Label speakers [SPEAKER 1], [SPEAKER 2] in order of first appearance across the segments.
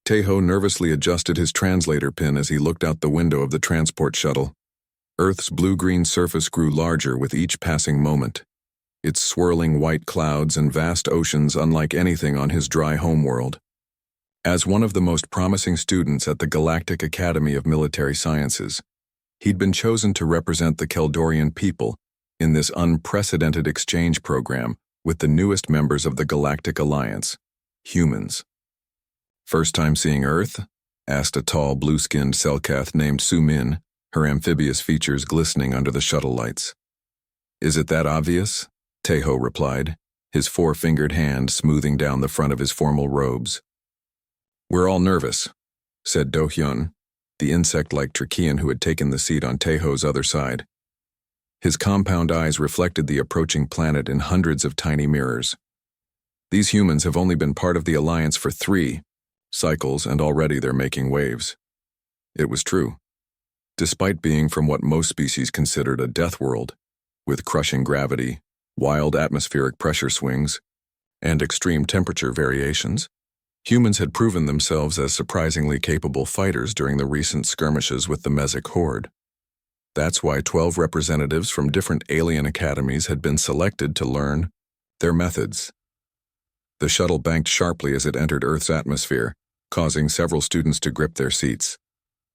[SPEAKER 1] Tejo nervously adjusted his translator pin as he looked out the window of the transport shuttle. Earth's blue-green surface grew larger with each passing moment, its swirling white clouds and vast oceans unlike anything on his dry homeworld. As one of the most promising students at the Galactic Academy of Military Sciences, he'd been chosen to represent the Keldorian people in this unprecedented exchange program with the newest members of the Galactic Alliance, humans. "First time seeing Earth?" asked a tall, blue-skinned Selkath named Su-Min, her amphibious features glistening under the shuttle lights. "Is it that obvious?" Tejo replied, his four-fingered hand smoothing down the front of his formal robes. "We're all nervous," said Do-hyun, the insect-like Trachean who had taken the seat on Tejo's other side. His compound eyes reflected the approaching planet in hundreds of tiny mirrors. "These humans have only been part of the Alliance for 3 cycles, and already they're making waves." It was true. Despite being from what most species considered a death world, with crushing gravity, wild atmospheric pressure swings, and extreme temperature variations, humans had proven themselves as surprisingly capable fighters during the recent skirmishes with the Mesic Horde. That's why 12 representatives from different alien academies had been selected to learn their methods. The shuttle banked sharply as it entered Earth's atmosphere, causing several students to grip their seats.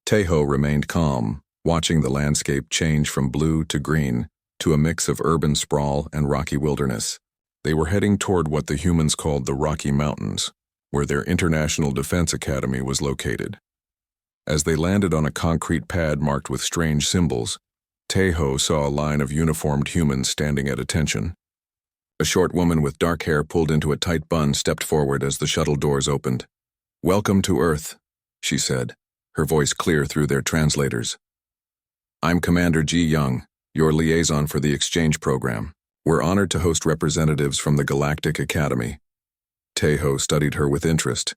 [SPEAKER 1] Tejo remained calm, watching the landscape change from blue to green to a mix of urban sprawl and rocky wilderness. They were heading toward what the humans called the Rocky Mountains, where their International Defense Academy was located. As they landed on a concrete pad marked with strange symbols, Tejo saw a line of uniformed humans standing at attention. A short woman with dark hair pulled into a tight bun stepped forward as the shuttle doors opened. "Welcome to Earth," she said, her voice clear through their translators. "I'm Commander Ji Young, your liaison for the exchange program. We're honored to host representatives from the Galactic Academy." Tejo studied her with interest.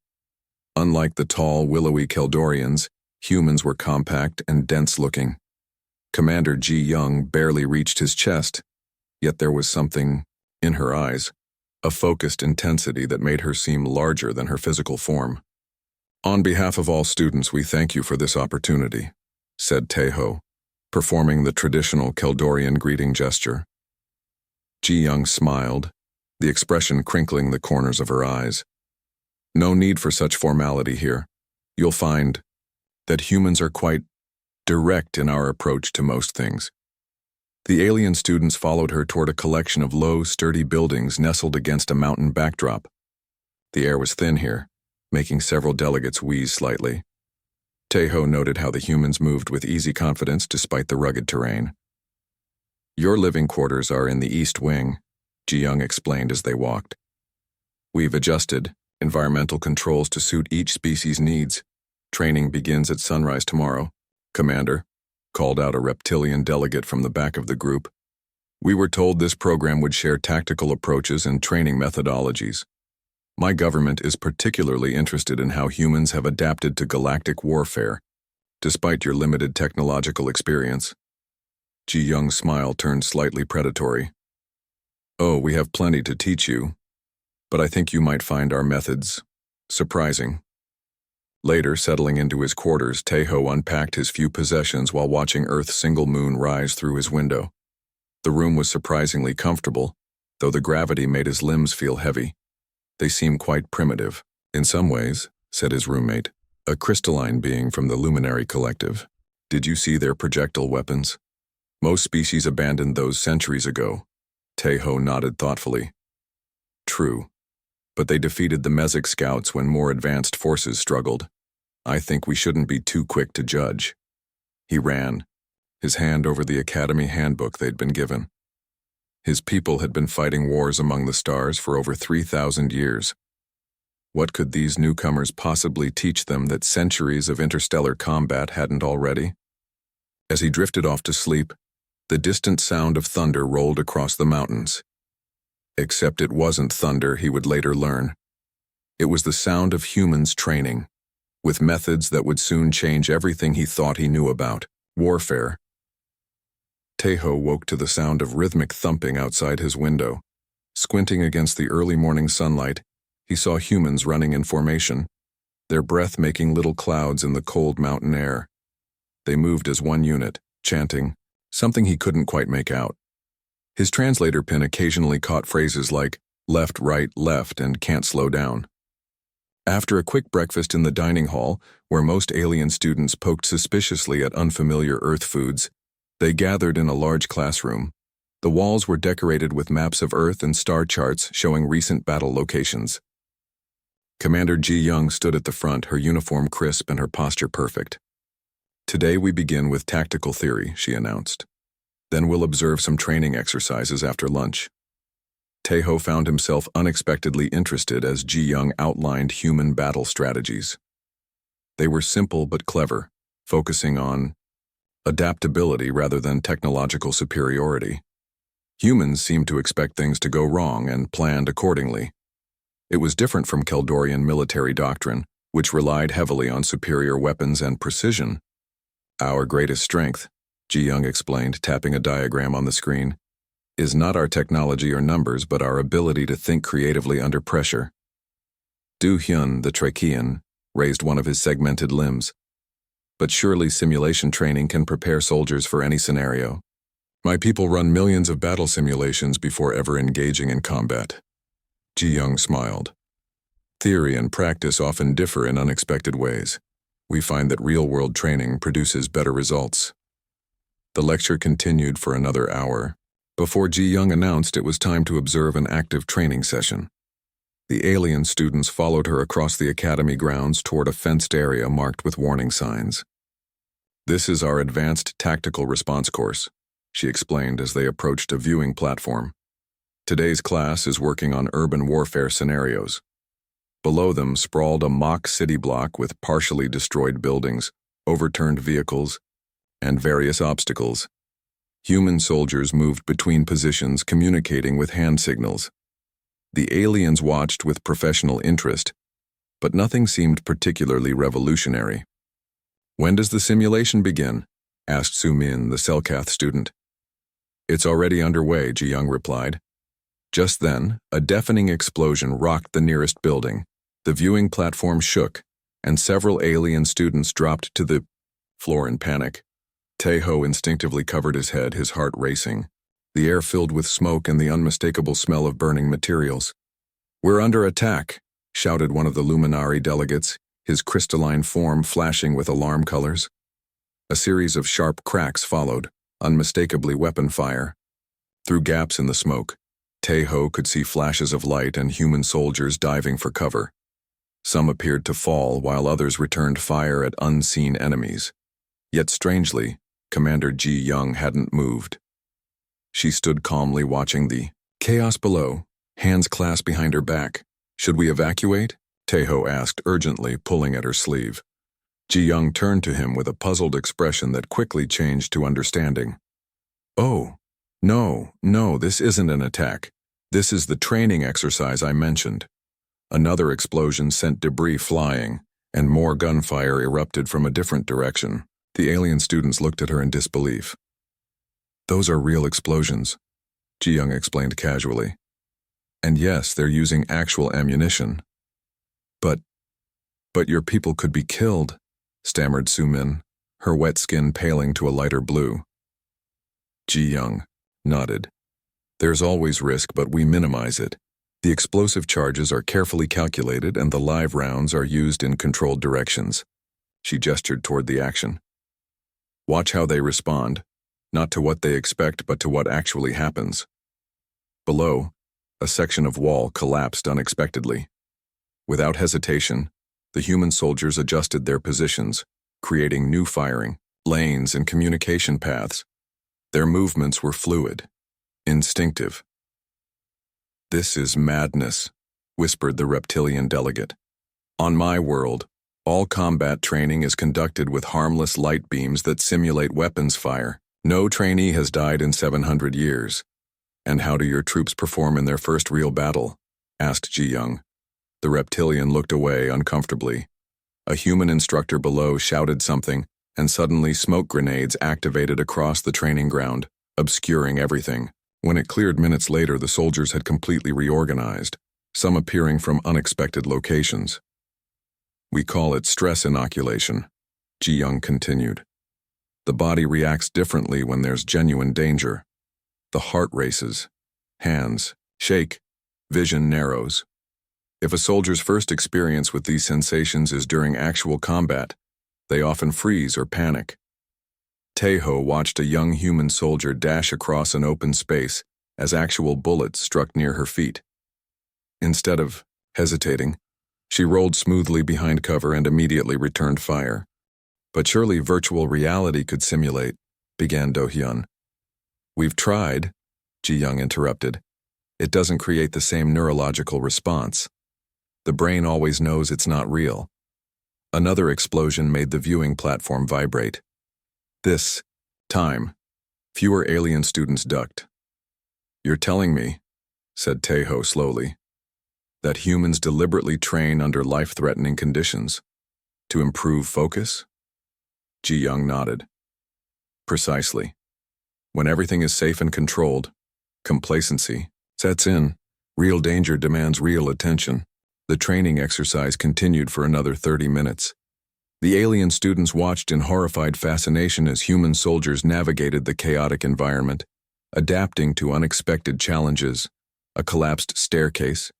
[SPEAKER 1] Unlike the tall, willowy Keldorians, humans were compact and dense-looking. Commander Ji Young barely reached his chest, yet there was something in her eyes, a focused intensity that made her seem larger than her physical form. "On behalf of all students, we thank you for this opportunity," said Tejo, performing the traditional Keldorian greeting gesture. Ji Young smiled, the expression crinkling the corners of her eyes. "No need for such formality here. You'll find that humans are quite direct in our approach to most things." The alien students followed her toward a collection of low, sturdy buildings nestled against a mountain backdrop. The air was thin here, making several delegates wheeze slightly. Tejo noted how the humans moved with easy confidence despite the rugged terrain. "Your living quarters are in the East Wing," Ji Young explained as they walked. "We've adjusted environmental controls to suit each species' needs. Training begins at sunrise tomorrow, Commander," called out a reptilian delegate from the back of the group. "We were told this program would share tactical approaches and training methodologies. My government is particularly interested in how humans have adapted to galactic warfare, despite your limited technological experience." Ji Young's smile turned slightly predatory. "Oh, we have plenty to teach you, but I think you might find our methods surprising." Later, settling into his quarters, Tejo unpacked his few possessions while watching Earth's single moon rise through his window. The room was surprisingly comfortable, though the gravity made his limbs feel heavy. "They seem quite primitive, in some ways," said his roommate, a crystalline being from the Luminary Collective. "Did you see their projectile weapons? Most species abandoned those centuries ago." Tejo nodded thoughtfully. "True, but they defeated the Mesic scouts when more advanced forces struggled. I think we shouldn't be too quick to judge." He ran, his hand over the Academy handbook they'd been given. His people had been fighting wars among the stars for over 3,000 years. What could these newcomers possibly teach them that centuries of interstellar combat hadn't already? As he drifted off to sleep, the distant sound of thunder rolled across the mountains. Except it wasn't thunder, he would later learn. It was the sound of humans training, with methods that would soon change everything he thought he knew about warfare. Tejo woke to the sound of rhythmic thumping outside his window. Squinting against the early morning sunlight, he saw humans running in formation, their breath making little clouds in the cold mountain air. They moved as one unit, chanting, something he couldn't quite make out. His translator pin occasionally caught phrases like left, right, left, and can't slow down. After a quick breakfast in the dining hall, where most alien students poked suspiciously at unfamiliar Earth foods, they gathered in a large classroom. The walls were decorated with maps of Earth and star charts showing recent battle locations. Commander Ji Young stood at the front, her uniform crisp and her posture perfect. "Today we begin with tactical theory," she announced. "Then we'll observe some training exercises after lunch." Taeho found himself unexpectedly interested as Ji Young outlined human battle strategies. They were simple but clever, focusing on adaptability rather than technological superiority. Humans seemed to expect things to go wrong and planned accordingly. It was different from Keldorian military doctrine, which relied heavily on superior weapons and precision. "Our greatest strength," Ji Young explained, tapping a diagram on the screen, "is not our technology or numbers, but our ability to think creatively under pressure." Du Hyun, the Trachean, raised one of his segmented limbs. "But surely simulation training can prepare soldiers for any scenario. My people run millions of battle simulations before ever engaging in combat." Ji Young smiled. "Theory and practice often differ in unexpected ways. We find that real-world training produces better results." The lecture continued for another hour, before Ji Young announced it was time to observe an active training session. The alien students followed her across the academy grounds toward a fenced area marked with warning signs. "This is our advanced tactical response course," she explained as they approached a viewing platform. "Today's class is working on urban warfare scenarios." Below them sprawled a mock city block with partially destroyed buildings, overturned vehicles, and various obstacles. Human soldiers moved between positions, communicating with hand signals. The aliens watched with professional interest, but nothing seemed particularly revolutionary. "When does the simulation begin?" asked Su-min, the Selkath student. "It's already underway," Ji Young replied. Just then, a deafening explosion rocked the nearest building. The viewing platform shook, and several alien students dropped to the floor in panic. Taeho instinctively covered his head, his heart racing. The air filled with smoke and the unmistakable smell of burning materials. "We're under attack," shouted one of the Luminari delegates, his crystalline form flashing with alarm colors. A series of sharp cracks followed, unmistakably weapon fire. Through gaps in the smoke, Taeho could see flashes of light and human soldiers diving for cover. Some appeared to fall, while others returned fire at unseen enemies. Yet strangely, Commander Ji Young hadn't moved. She stood calmly watching the chaos below, hands clasped behind her back. "Should we evacuate?" Taeho asked urgently, pulling at her sleeve. Ji Young turned to him with a puzzled expression that quickly changed to understanding. "Oh, no, this isn't an attack. This is the training exercise I mentioned." Another explosion sent debris flying, and more gunfire erupted from a different direction. The alien students looked at her in disbelief. "Those are real explosions," Ji Young explained casually. "And yes, they're using actual ammunition." But your people could be killed," stammered Su-min, her wet skin paling to a lighter blue. Ji Young nodded. "There's always risk, but we minimize it. The explosive charges are carefully calculated and the live rounds are used in controlled directions." She gestured toward the action. "Watch how they respond, not to what they expect but to what actually happens." Below, a section of wall collapsed unexpectedly. Without hesitation, the human soldiers adjusted their positions, creating new firing lanes and communication paths. Their movements were fluid, instinctive. "This is madness," whispered the reptilian delegate. "On my world, all combat training is conducted with harmless light beams that simulate weapons fire. No trainee has died in 700 years. And how do your troops perform in their first real battle?" asked Ji Young. The reptilian looked away uncomfortably. A human instructor below shouted something, and suddenly smoke grenades activated across the training ground, obscuring everything. When it cleared minutes later, the soldiers had completely reorganized, some appearing from unexpected locations. We call it stress inoculation, Ji Young continued. The body reacts differently when there's genuine danger. The heart races, hands shake, vision narrows. If a soldier's first experience with these sensations is during actual combat, they often freeze or panic. Taeho watched a young human soldier dash across an open space as actual bullets struck near her feet. Instead of hesitating, she rolled smoothly behind cover and immediately returned fire. But surely virtual reality could simulate, began Do-hyun. We've tried, Ji Young interrupted. It doesn't create the same neurological response. The brain always knows it's not real. Another explosion made the viewing platform vibrate. This time, fewer alien students ducked. You're telling me, said Taeho slowly, that humans deliberately train under life-threatening conditions to improve focus? Ji Young nodded. Precisely. When everything is safe and controlled, complacency sets in. Real danger demands real attention. The training exercise continued for another 30 minutes. The alien students watched in horrified fascination as human soldiers navigated the chaotic environment, adapting to unexpected challenges, a collapsed staircase,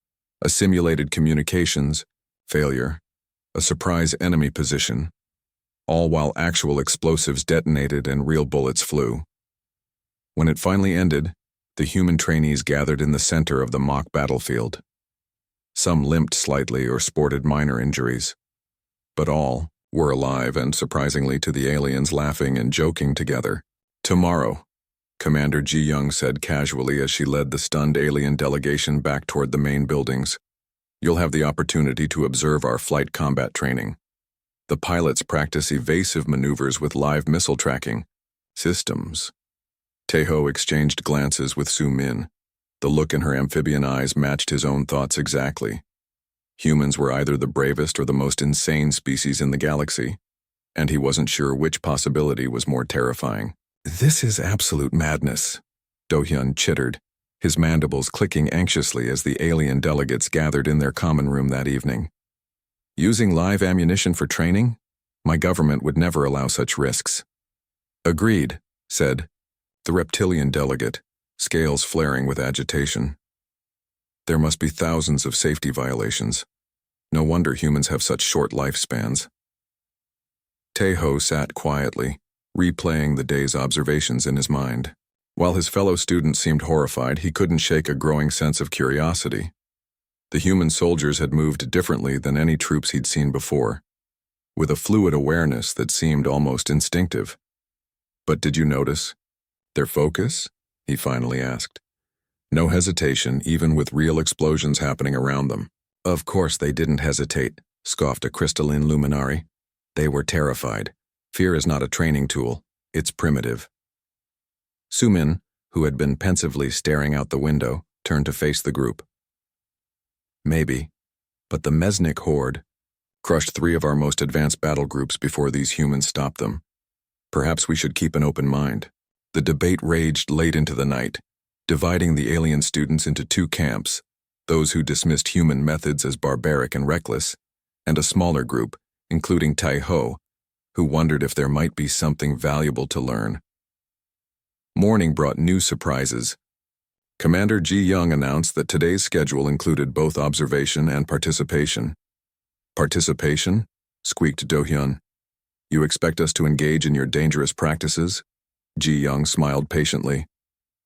[SPEAKER 1] a simulated communications failure, a surprise enemy position, all while actual explosives detonated and real bullets flew. When it finally ended, the human trainees gathered in the center of the mock battlefield. Some limped slightly or sported minor injuries, but all were alive and, surprisingly to the aliens, laughing and joking together. Tomorrow, Commander Ji Young said casually as she led the stunned alien delegation back toward the main buildings, you'll have the opportunity to observe our flight combat training. The pilots practice evasive maneuvers with live missile tracking systems. Taeho exchanged glances with Su-min. The look in her amphibian eyes matched his own thoughts exactly. Humans were either the bravest or the most insane species in the galaxy, and he wasn't sure which possibility was more terrifying. This is absolute madness, Do-hyun chittered, his mandibles clicking anxiously as the alien delegates gathered in their common room that evening. Using live ammunition for training? My government would never allow such risks. Agreed, said the reptilian delegate, scales flaring with agitation. There must be thousands of safety violations. No wonder humans have such short lifespans. Taeho sat quietly, replaying the day's observations in his mind. While his fellow students seemed horrified, he couldn't shake a growing sense of curiosity. The human soldiers had moved differently than any troops he'd seen before, with a fluid awareness that seemed almost instinctive. But did you notice their focus? He finally asked. No hesitation, even with real explosions happening around them. Of course they didn't hesitate, scoffed a crystalline luminary. They were terrified. Fear is not a training tool, it's primitive. Su-min, who had been pensively staring out the window, turned to face the group. Maybe, but the Mesnik horde crushed 3 of our most advanced battle groups before these humans stopped them. Perhaps we should keep an open mind. The debate raged late into the night, dividing the alien students into 2 camps, those who dismissed human methods as barbaric and reckless, and a smaller group, including Taeho, who wondered if there might be something valuable to learn. Morning brought new surprises. Commander Ji Young announced that today's schedule included both observation and participation. Participation? Squeaked Do-hyun. You expect us to engage in your dangerous practices? Ji Young smiled patiently.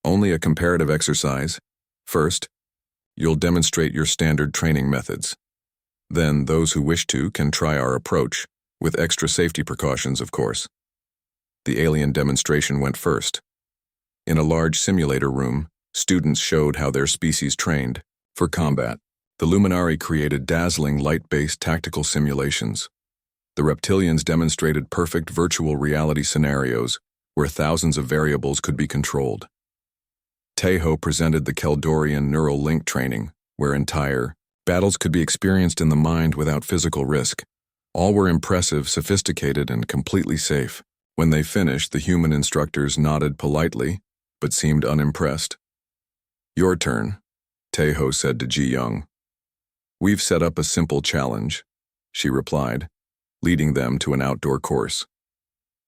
[SPEAKER 1] Only a comparative exercise. First, you'll demonstrate your standard training methods. Then those who wish to can try our approach, with extra safety precautions, of course. The alien demonstration went first. In a large simulator room, students showed how their species trained. For combat, the Luminari created dazzling light-based tactical simulations. The reptilians demonstrated perfect virtual reality scenarios where thousands of variables could be controlled. Taeho presented the Keldorian neural link training, where entire battles could be experienced in the mind without physical risk. All were impressive, sophisticated, and completely safe. When they finished, the human instructors nodded politely, but seemed unimpressed. Your turn, Taeho said to Ji Young. We've set up a simple challenge. she replied, leading them to an outdoor course.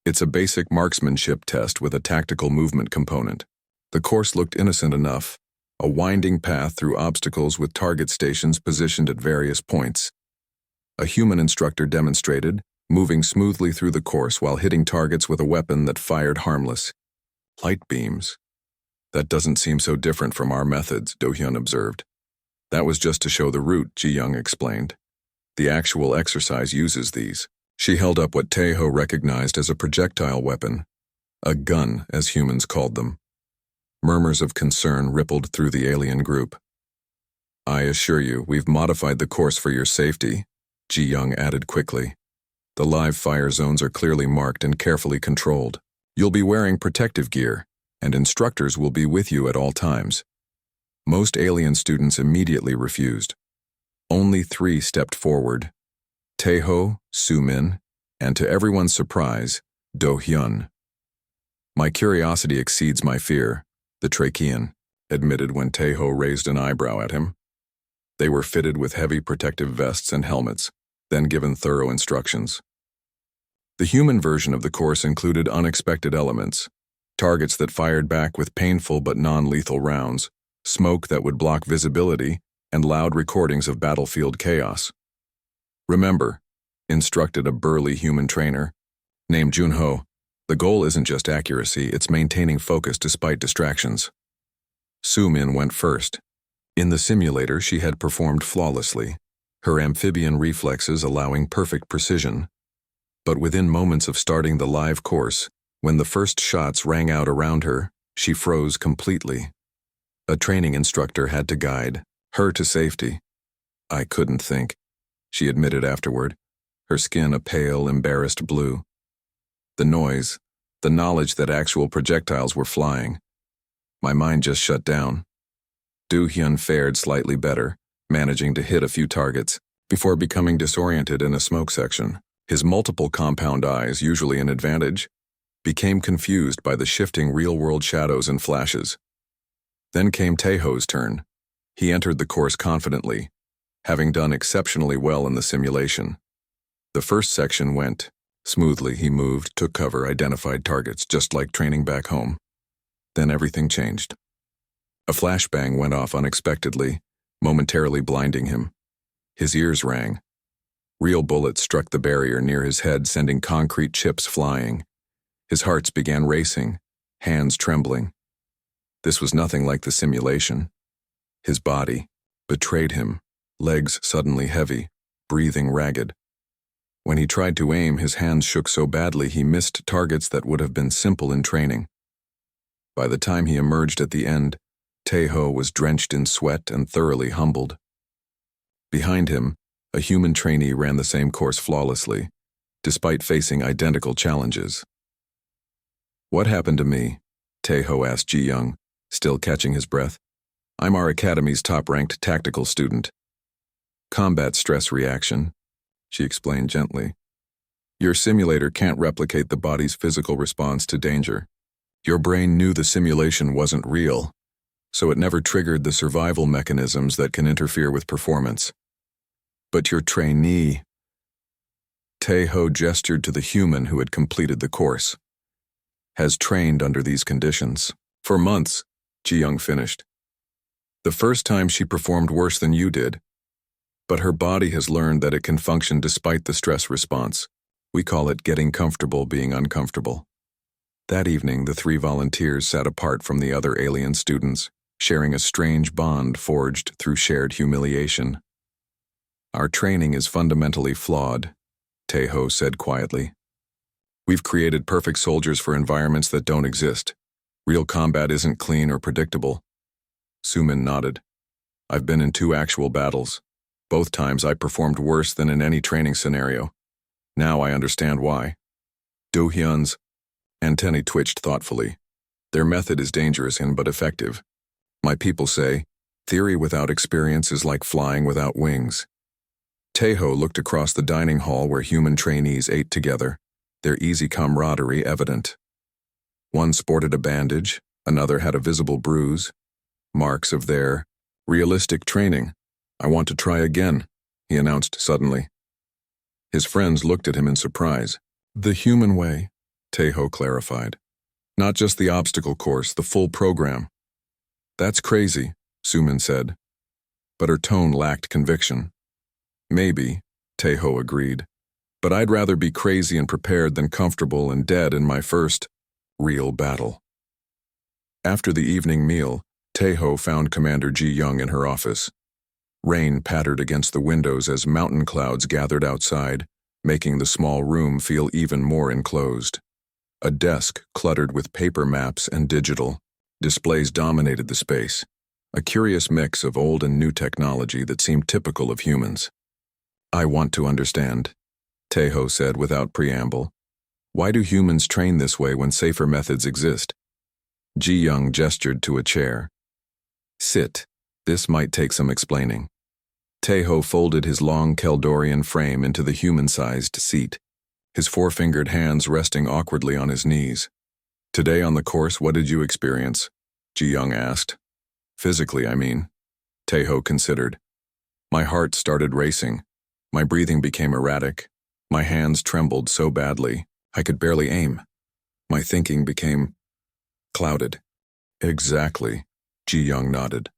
[SPEAKER 1] It's a basic marksmanship test with a tactical movement component. The course looked innocent enough, a winding path through obstacles with target stations positioned at various points. A human instructor demonstrated, moving smoothly through the course while hitting targets with a weapon that fired harmless. Light beams. That doesn't seem so different from our methods, Do-hyun observed. That was just to show the route, Ji-young explained. The actual exercise uses these. She held up what Tae-ho recognized as a projectile weapon. A gun, as humans called them. Murmurs of concern rippled through the alien group. I assure you, we've modified the course for your safety, Ji-young added quickly. The live fire zones are clearly marked and carefully controlled. You'll be wearing protective gear, and instructors will be with you at all times. Most alien students immediately refused. Only 3 stepped forward. Tae-ho, Soo-min, and to everyone's surprise, Do-hyun. My curiosity exceeds my fear, the Trachean admitted when Tae-ho raised an eyebrow at him. They were fitted with heavy protective vests and helmets, then given thorough instructions. The human version of the course included unexpected elements, targets that fired back with painful but non-lethal rounds, smoke that would block visibility, and loud recordings of battlefield chaos. Remember, instructed a burly human trainer, named Junho, the goal isn't just accuracy, it's maintaining focus despite distractions. Soo-min went first. In the simulator, she had performed flawlessly, her amphibian reflexes allowing perfect precision. But within moments of starting the live course, when the first shots rang out around her, she froze completely. A training instructor had to guide her to safety. I couldn't think, she admitted afterward, her skin a pale, embarrassed blue. The noise, the knowledge that actual projectiles were flying. My mind just shut down. Do-hyun fared slightly better, managing to hit a few targets, before becoming disoriented in a smoke section. His multiple compound eyes, usually an advantage, became confused by the shifting real-world shadows and flashes. Then came Tae-ho's turn. He entered the course confidently, having done exceptionally well in the simulation. The first section went smoothly. He moved, took cover, identified targets, just like training back home. Then everything changed. A flashbang went off unexpectedly, momentarily blinding him. His ears rang. Real bullets struck the barrier near his head, sending concrete chips flying. His heart began racing, hands trembling. This was nothing like the simulation. His body betrayed him, legs suddenly heavy, breathing ragged. When he tried to aim, his hands shook so badly he missed targets that would have been simple in training. By the time he emerged at the end, Tae-ho was drenched in sweat and thoroughly humbled. Behind him, a human trainee ran the same course flawlessly, despite facing identical challenges. What happened to me? Tae-ho asked Ji-young, still catching his breath. I'm our academy's top-ranked tactical student. Combat stress reaction, she explained gently. Your simulator can't replicate the body's physical response to danger. Your brain knew the simulation wasn't real, so it never triggered the survival mechanisms that can interfere with performance. But your trainee... Tae-ho gestured to the human who had completed the course. Has trained under these conditions. For months, Ji-young finished. The first time she performed worse than you did. But her body has learned that it can function despite the stress response. We call it getting comfortable being uncomfortable. That evening, the 3 volunteers sat apart from the other alien students, sharing a strange bond forged through shared humiliation. Our training is fundamentally flawed, Tae-ho said quietly. We've created perfect soldiers for environments that don't exist. Real combat isn't clean or predictable. Soo-min nodded. I've been in 2 actual battles. Both times I performed worse than in any training scenario. Now I understand why. Do-hyun's antennae twitched thoughtfully. Their method is dangerous but effective. My people say, theory without experience is like flying without wings. Tae-ho looked across the dining hall where human trainees ate together, their easy camaraderie evident. One sported a bandage, another had a visible bruise, marks of their realistic training. I want to try again, he announced suddenly. His friends looked at him in surprise. The human way, Taeho clarified. Not just the obstacle course, the full program. That's crazy, Sumin said. But her tone lacked conviction. Maybe, Taeho agreed. But I'd rather be crazy and prepared than comfortable and dead in my first real battle. After the evening meal, Taeho found Commander Ji-young in her office. Rain pattered against the windows as mountain clouds gathered outside, making the small room feel even more enclosed. A desk cluttered with paper maps and digital displays dominated the space, a curious mix of old and new technology that seemed typical of humans. I want to understand, Taeho said without preamble. Why do humans train this way when safer methods exist? Ji-young gestured to a chair. Sit. This might take some explaining. Taeho folded his long Keldorian frame into the human-sized seat, his four-fingered hands resting awkwardly on his knees. Today on the course, what did you experience? Ji-young asked. Physically, I mean. Taeho considered. My heart started racing. My breathing became erratic. My hands trembled so badly, I could barely aim. My thinking became clouded. Exactly, Ji-young nodded.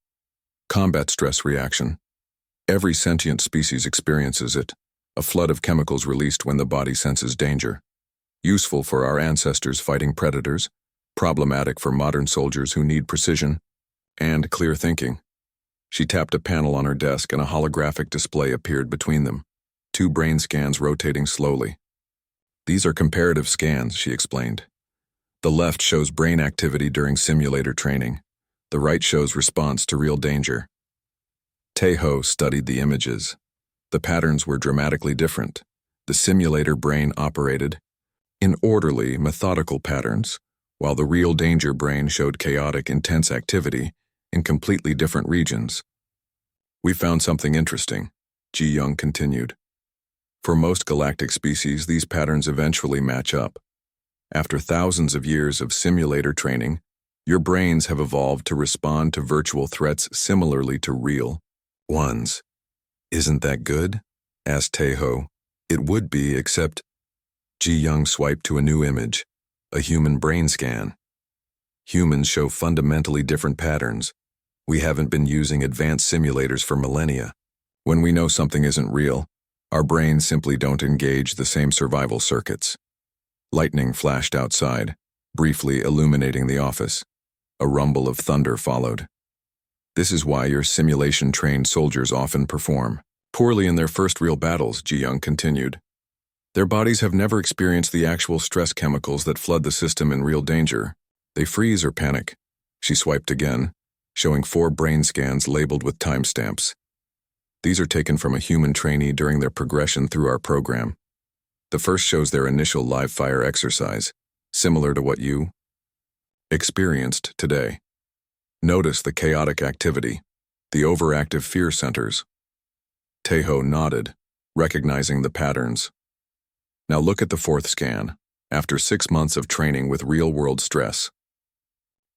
[SPEAKER 1] Combat stress reaction. Every sentient species experiences it, a flood of chemicals released when the body senses danger. Useful for our ancestors fighting predators, problematic for modern soldiers who need precision, and clear thinking. She tapped a panel on her desk and a holographic display appeared between them, two brain scans rotating slowly. These are comparative scans, she explained. The left shows brain activity during simulator training. The right shows response to real danger. Taeho studied the images. The patterns were dramatically different. The simulator brain operated in orderly, methodical patterns, while the real danger brain showed chaotic, intense activity in completely different regions. We found something interesting, Ji-young continued. For most galactic species, these patterns eventually match up. After thousands of years of simulator training, your brains have evolved to respond to virtual threats similarly to real ones. Isn't that good? Asked Taeho. It would be, except Ji-young swiped to a new image, a human brain scan. Humans show fundamentally different patterns. We haven't been using advanced simulators for millennia. When we know something isn't real, our brains simply don't engage the same survival circuits. Lightning flashed outside, briefly illuminating the office. A rumble of thunder followed. This is why your simulation-trained soldiers often perform poorly in their first real battles, Ji-young continued. Their bodies have never experienced the actual stress chemicals that flood the system in real danger. They freeze or panic. She swiped again, showing 4 brain scans labeled with timestamps. These are taken from a human trainee during their progression through our program. The first shows their initial live-fire exercise, similar to what you experienced today. Notice the chaotic activity, the overactive fear centers. Taeho nodded, recognizing the patterns. Now look at the 4th scan, after 6 months of training with real-world stress.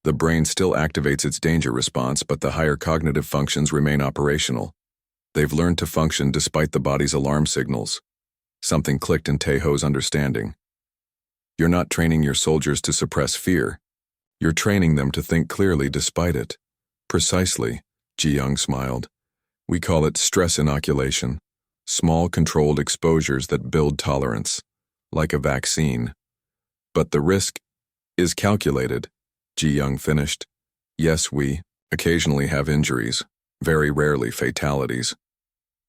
[SPEAKER 1] The brain still activates its danger response, but the higher cognitive functions remain operational. They've learned to function despite the body's alarm signals. Something clicked in Taeho's understanding. You're not training your soldiers to suppress fear. You're training them to think clearly despite it. Precisely, Ji-young smiled. We call it stress inoculation. Small controlled exposures that build tolerance, like a vaccine. But the risk is calculated, Ji-young finished. Yes, we occasionally have injuries, very rarely fatalities.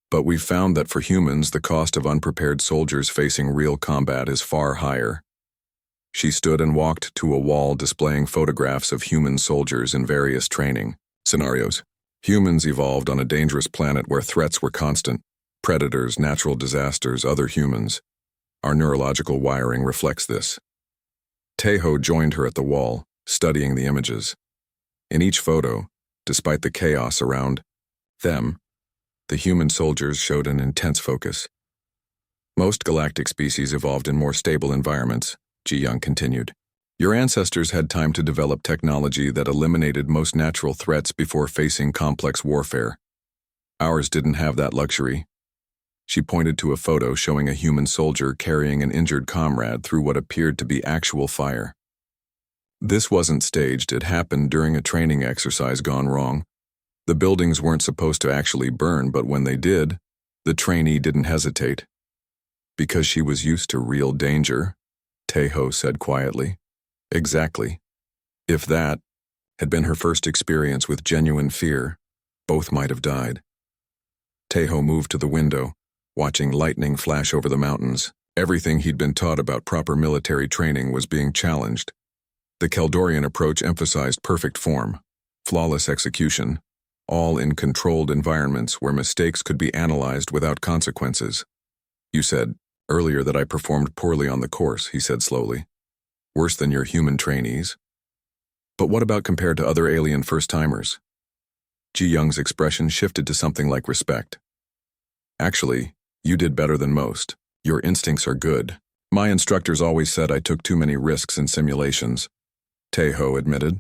[SPEAKER 1] But we've found that for humans, the cost of unprepared soldiers facing real combat is far higher. She stood and walked to a wall displaying photographs of human soldiers in various training scenarios. Humans evolved on a dangerous planet where threats were constant. Predators, natural disasters, other humans. Our neurological wiring reflects this. Taeho joined her at the wall, studying the images. In each photo, despite the chaos around them, the human soldiers showed an intense focus. Most galactic species evolved in more stable environments, Ji-young continued. Your ancestors had time to develop technology that eliminated most natural threats before facing complex warfare. Ours didn't have that luxury. She pointed to a photo showing a human soldier carrying an injured comrade through what appeared to be actual fire. This wasn't staged, it happened during a training exercise gone wrong. The buildings weren't supposed to actually burn, but when they did, the trainee didn't hesitate. Because she was used to real danger, Taeho said quietly. Exactly. If that had been her first experience with genuine fear, both might have died. Taeho moved to the window, watching lightning flash over the mountains. Everything he'd been taught about proper military training was being challenged. The Keldorian approach emphasized perfect form, flawless execution, all in controlled environments where mistakes could be analyzed without consequences. You said earlier that I performed poorly on the course, he said slowly. Worse than your human trainees. But what about compared to other alien first-timers? Ji Young's expression shifted to something like respect. Actually, you did better than most. Your instincts are good. My instructors always said I took too many risks in simulations, Taeho admitted.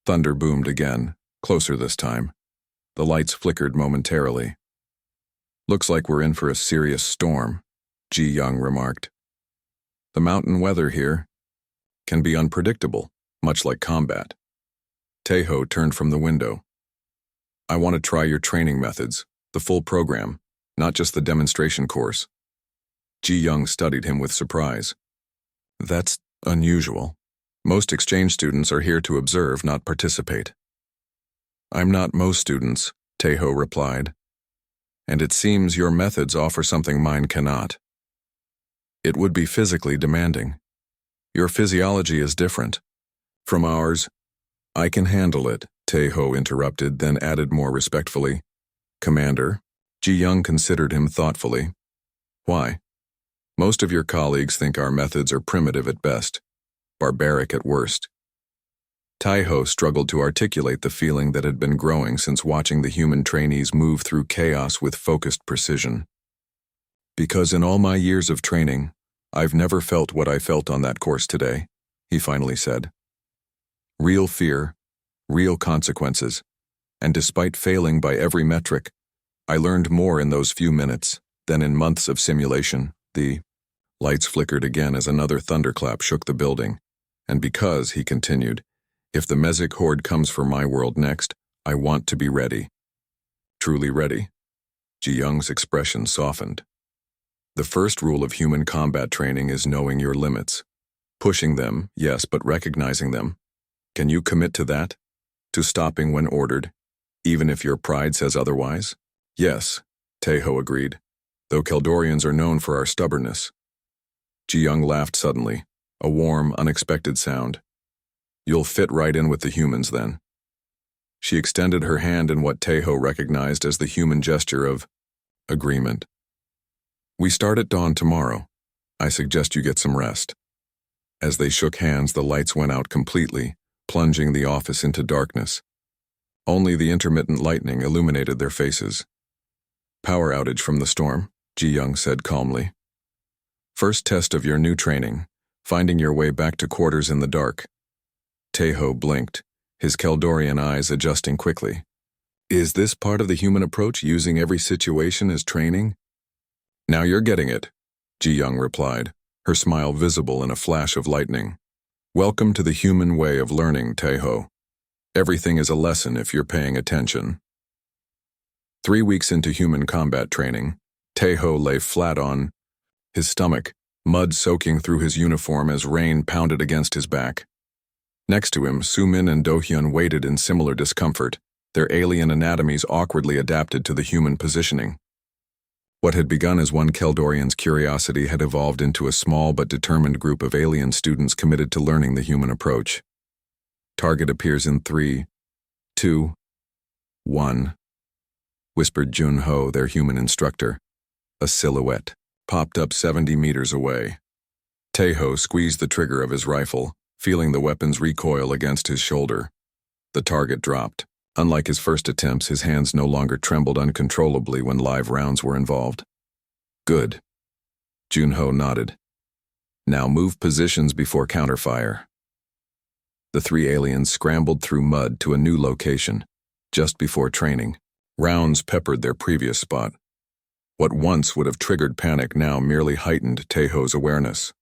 [SPEAKER 1] Thunder boomed again, closer this time. The lights flickered momentarily. Looks like we're in for a serious storm, Ji Young remarked. The mountain weather here can be unpredictable, much like combat. Taeho turned from the window. I want to try your training methods, the full program, not just the demonstration course. Ji Young studied him with surprise. That's unusual. Most exchange students are here to observe, not participate. I'm not most students, Taeho replied. And it seems your methods offer something mine cannot. It would be physically demanding. Your physiology is different from ours. I can handle it, Taeho interrupted, then added more respectfully. Commander, Ji Young considered him thoughtfully. Why? Most of your colleagues think our methods are primitive at best, barbaric at worst. Taeho struggled to articulate the feeling that had been growing since watching the human trainees move through chaos with focused precision. Because in all my years of training, I've never felt what I felt on that course today, he finally said. Real fear, real consequences, and despite failing by every metric, I learned more in those few minutes than in months of simulation. The lights flickered again as another thunderclap shook the building, and because, he continued, if the Mesic horde comes for my world next, I want to be ready. Truly ready? Ji Young's expression softened. The first rule of human combat training is knowing your limits. Pushing them, yes, but recognizing them. Can you commit to that? To stopping when ordered, even if your pride says otherwise? Yes, Taeho agreed, though Keldorians are known for our stubbornness. Ji Young laughed suddenly, a warm, unexpected sound. You'll fit right in with the humans then. She extended her hand in what Taeho recognized as the human gesture of agreement. We start at dawn tomorrow. I suggest you get some rest. As they shook hands, the lights went out completely, plunging the office into darkness. Only the intermittent lightning illuminated their faces. Power outage from the storm, Ji Young said calmly. First test of your new training, finding your way back to quarters in the dark. Taeho blinked, his Keldorian eyes adjusting quickly. Is this part of the human approach, using every situation as training? Now you're getting it, Ji Young replied, her smile visible in a flash of lightning. Welcome to the human way of learning, Taeho. Everything is a lesson if you're paying attention. 3 weeks into human combat training, Taeho lay flat on his stomach, mud soaking through his uniform as rain pounded against his back. Next to him, Sumin and Do-hyun waited in similar discomfort, their alien anatomies awkwardly adapted to the human positioning. What had begun as one Keldorian's curiosity had evolved into a small but determined group of alien students committed to learning the human approach. Target appears in 3, 2, 1, whispered Jun-ho, their human instructor. A silhouette popped up 70 meters away. Taeho squeezed the trigger of his rifle, feeling the weapon's recoil against his shoulder. The target dropped. Unlike his first attempts, his hands no longer trembled uncontrollably when live rounds were involved. Good. Jun-ho nodded. Now move positions before counterfire. The 3 aliens scrambled through mud to a new location, just before training. Rounds peppered their previous spot. What once would have triggered panic now merely heightened Taeho's awareness.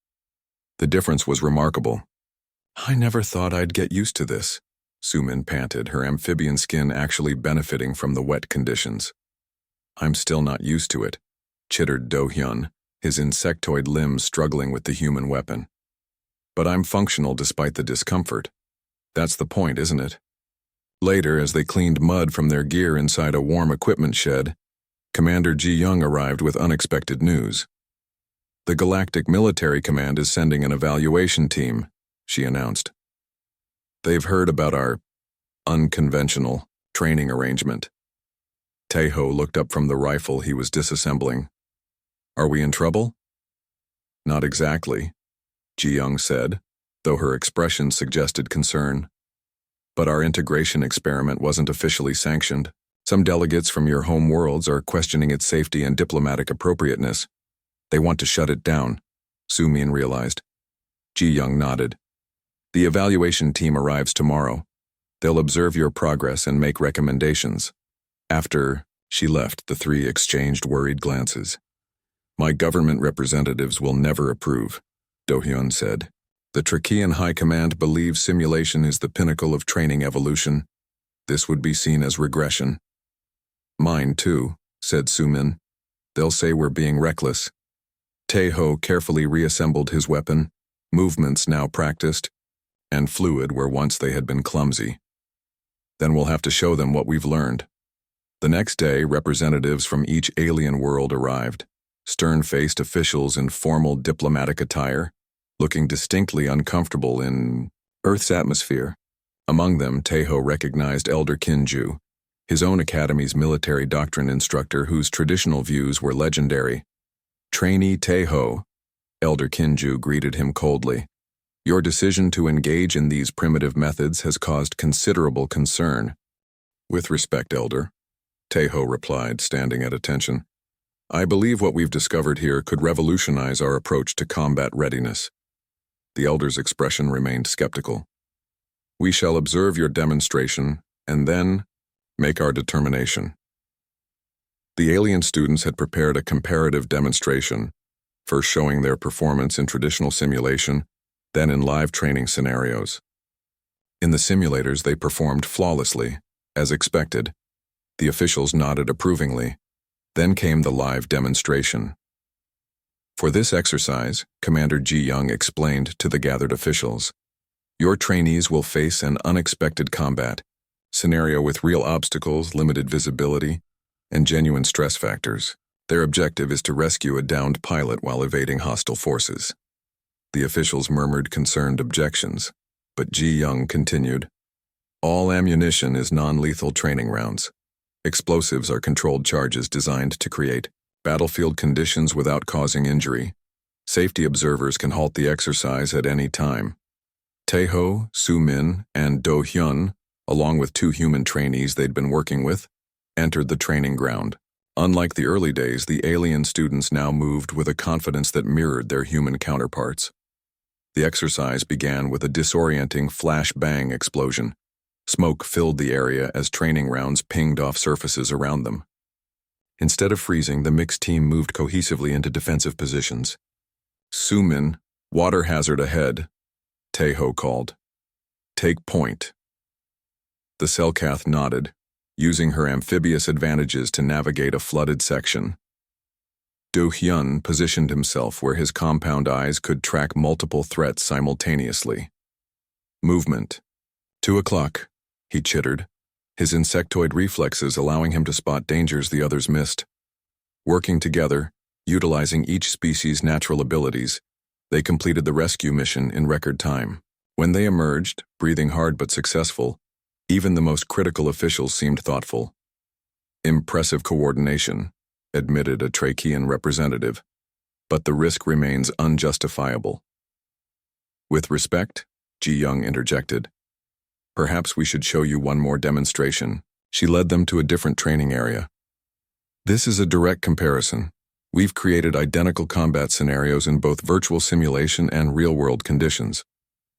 [SPEAKER 1] The difference was remarkable. "I never thought I'd get used to this," Sumin panted, her amphibian skin actually benefiting from the wet conditions. "I'm still not used to it," chittered Do-hyun, his insectoid limbs struggling with the human weapon. "But I'm functional despite the discomfort. That's the point, isn't it?" Later, as they cleaned mud from their gear inside a warm equipment shed, Commander Ji-young arrived with unexpected news. "The Galactic Military Command is sending an evaluation team," she announced. "They've heard about our unconventional training arrangement." Taeho looked up from the rifle he was disassembling. "Are we in trouble?" "Not exactly," Ji-young said, though her expression suggested concern. "But our integration experiment wasn't officially sanctioned. Some delegates from your home worlds are questioning its safety and diplomatic appropriateness. They want to shut it down," Sumin realized. Ji-young nodded. "The evaluation team arrives tomorrow. They'll observe your progress and make recommendations." After she left, the three exchanged worried glances. "My government representatives will never approve," Do-hyun said. "The Trachean High Command believes simulation is the pinnacle of training evolution. This would be seen as regression." "Mine too," said Sumin. "They'll say we're being reckless." Taeho carefully reassembled his weapon, movements now practiced, and fluid where once they had been clumsy. "Then we'll have to show them what we've learned." The next day, representatives from each alien world arrived, stern-faced officials in formal diplomatic attire, looking distinctly uncomfortable in Earth's atmosphere. Among them, Taeho recognized Elder Kinju, his own academy's military doctrine instructor whose traditional views were legendary. "Trainee Taeho," Elder Kinju greeted him coldly. "Your decision to engage in these primitive methods has caused considerable concern." "With respect, Elder," Taeho replied, standing at attention. "I believe what we've discovered here could revolutionize our approach to combat readiness." The Elder's expression remained skeptical. "We shall observe your demonstration and then make our determination." The alien students had prepared a comparative demonstration, first showing their performance in traditional simulation, then in live training scenarios. In the simulators, they performed flawlessly, as expected. The officials nodded approvingly. Then came the live demonstration. For this exercise, Commander Ji-young explained to the gathered officials, "Your trainees will face an unexpected combat scenario with real obstacles, limited visibility, and genuine stress factors. Their objective is to rescue a downed pilot while evading hostile forces." The officials murmured concerned objections, but Ji-young continued, "All ammunition is non-lethal training rounds. Explosives are controlled charges designed to create battlefield conditions without causing injury. Safety observers can halt the exercise at any time." Taeho, Sumin, and Do-hyun, along with 2 human trainees they'd been working with, entered the training ground. Unlike the early days, the alien students now moved with a confidence that mirrored their human counterparts. The exercise began with a disorienting flash-bang explosion. Smoke filled the area as training rounds pinged off surfaces around them. Instead of freezing, the mixed team moved cohesively into defensive positions. "Sumin, water hazard ahead," Taeho called. "Take point." The Selkath nodded, using her amphibious advantages to navigate a flooded section. Do-hyun positioned himself where his compound eyes could track multiple threats simultaneously. "Movement. 2 o'clock, he chittered, his insectoid reflexes allowing him to spot dangers the others missed. Working together, utilizing each species' natural abilities, they completed the rescue mission in record time. When they emerged, breathing hard but successful, even the most critical officials seemed thoughtful. "Impressive coordination," admitted a Trachean representative, "but the risk remains unjustifiable." "With respect," Ji-young interjected, "perhaps we should show you one more demonstration." She led them to a different training area. "This is a direct comparison. We've created identical combat scenarios in both virtual simulation and real-world conditions.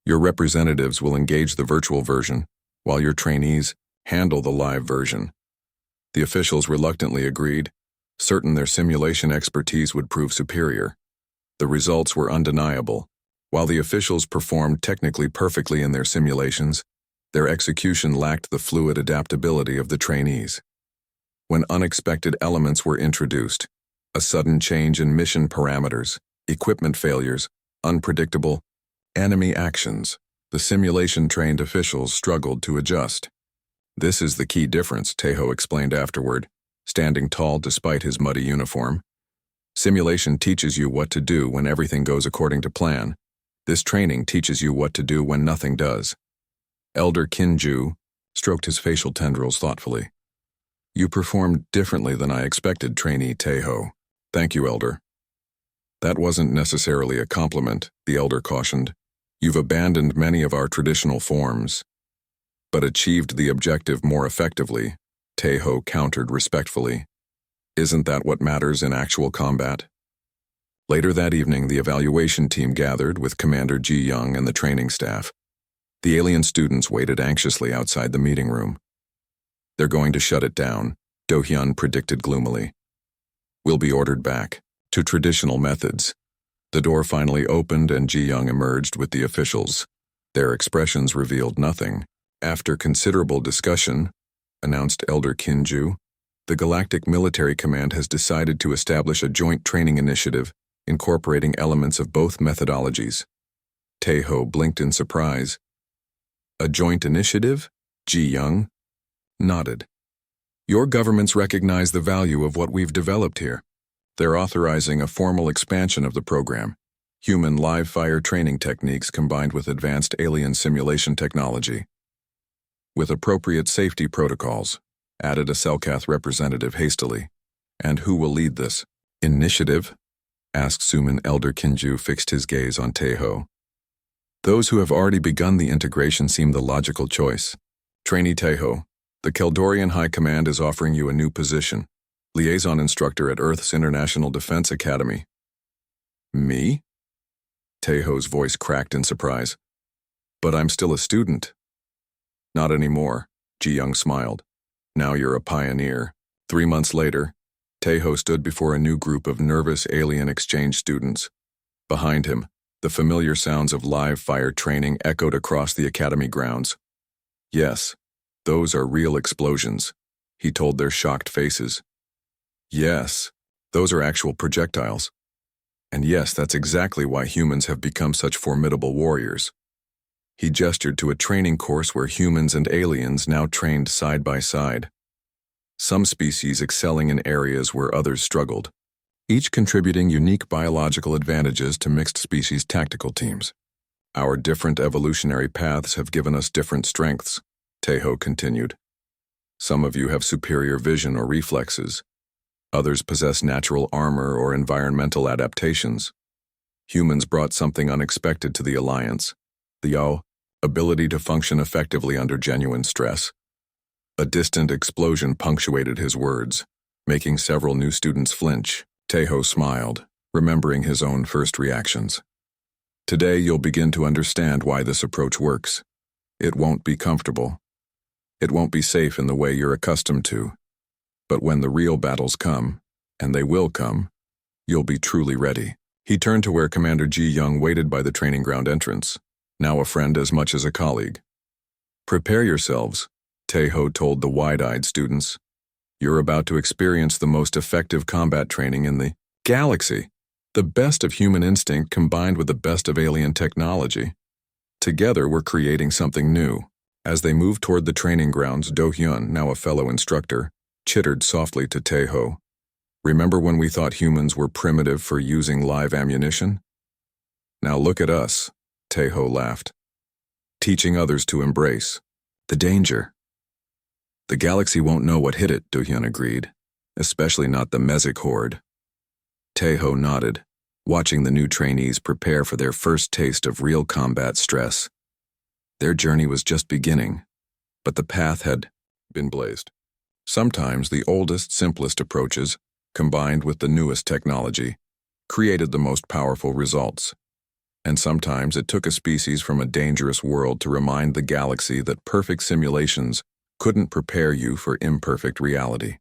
[SPEAKER 1] Your representatives will engage the virtual version, while your trainees handle the live version." The officials reluctantly agreed, certain their simulation expertise would prove superior. The results were undeniable. While the officials performed technically perfectly in their simulations, their execution lacked the fluid adaptability of the trainees. When unexpected elements were introduced, a sudden change in mission parameters, equipment failures, unpredictable enemy actions, the simulation-trained officials struggled to adjust. This is the key difference, Tejo explained afterward, standing tall despite his muddy uniform. Simulation teaches you what to do when everything goes according to plan. This training teaches you what to do when nothing does. Elder Kinju stroked his facial tendrils thoughtfully. You performed differently than I expected, trainee Tejo. Thank you, Elder. That wasn't necessarily a compliment, the Elder cautioned. You've abandoned many of our traditional forms, but achieved the objective more effectively, Tejo countered respectfully. Isn't that what matters in actual combat? Later that evening, the evaluation team gathered with Commander Ji Young and the training staff. The alien students waited anxiously outside the meeting room. They're going to shut it down, Do Hyun predicted gloomily. We'll be ordered back to traditional methods. The door finally opened and Ji Young emerged with the officials. Their expressions revealed nothing. After considerable discussion, announced Elder Kinju, the Galactic Military Command has decided to establish a joint training initiative incorporating elements of both methodologies. Tejo blinked in surprise. A joint initiative? Ji Young nodded. Your governments recognize the value of what we've developed here. They're authorizing a formal expansion of the program, human live-fire training techniques combined with advanced alien simulation technology. With appropriate safety protocols, added a Selkath representative hastily. And who will lead this initiative? Asked Suman. Elder Kinju fixed his gaze on Tejo. Those who have already begun the integration seem the logical choice. Trainee Tejo, the Keldorian High Command is offering you a new position, liaison instructor at Earth's International Defense Academy. Me? Tejo's voice cracked in surprise. But I'm still a student. Not anymore, Ji Young smiled. Now you're a pioneer. 3 months later, Tejo stood before a new group of nervous alien exchange students. Behind him, the familiar sounds of live fire training echoed across the academy grounds. Yes, those are real explosions, he told their shocked faces. Yes, those are actual projectiles. And yes, that's exactly why humans have become such formidable warriors. He gestured to a training course where humans and aliens now trained side by side. Some species excelling in areas where others struggled, each contributing unique biological advantages to mixed species tactical teams. Our different evolutionary paths have given us different strengths, Tejo continued. Some of you have superior vision or reflexes. Others possess natural armor or environmental adaptations. Humans brought something unexpected to the Alliance, the ability to function effectively under genuine stress. A distant explosion punctuated his words, making several new students flinch. Tejo smiled, remembering his own first reactions. Today you'll begin to understand why this approach works. It won't be comfortable. It won't be safe in the way you're accustomed to. But when the real battles come, and they will come, you'll be truly ready. He turned to where Commander Ji Young waited by the training ground entrance, now a friend as much as a colleague. Prepare yourselves, Tejo told the wide-eyed students. You're about to experience the most effective combat training in the galaxy, the best of human instinct combined with the best of alien technology. Together we're creating something new. As they moved toward the training grounds, Do Hyun, now a fellow instructor, chittered softly to Tejo. Remember when we thought humans were primitive for using live ammunition? Now look at us, Tejo laughed. Teaching others to embrace the danger. The galaxy won't know what hit it, Do Hyun agreed, especially not the Mesic horde. Tejo nodded, watching the new trainees prepare for their first taste of real combat stress. Their journey was just beginning, but the path had been blazed. Sometimes the oldest, simplest approaches, combined with the newest technology, created the most powerful results. And sometimes it took a species from a dangerous world to remind the galaxy that perfect simulations couldn't prepare you for imperfect reality.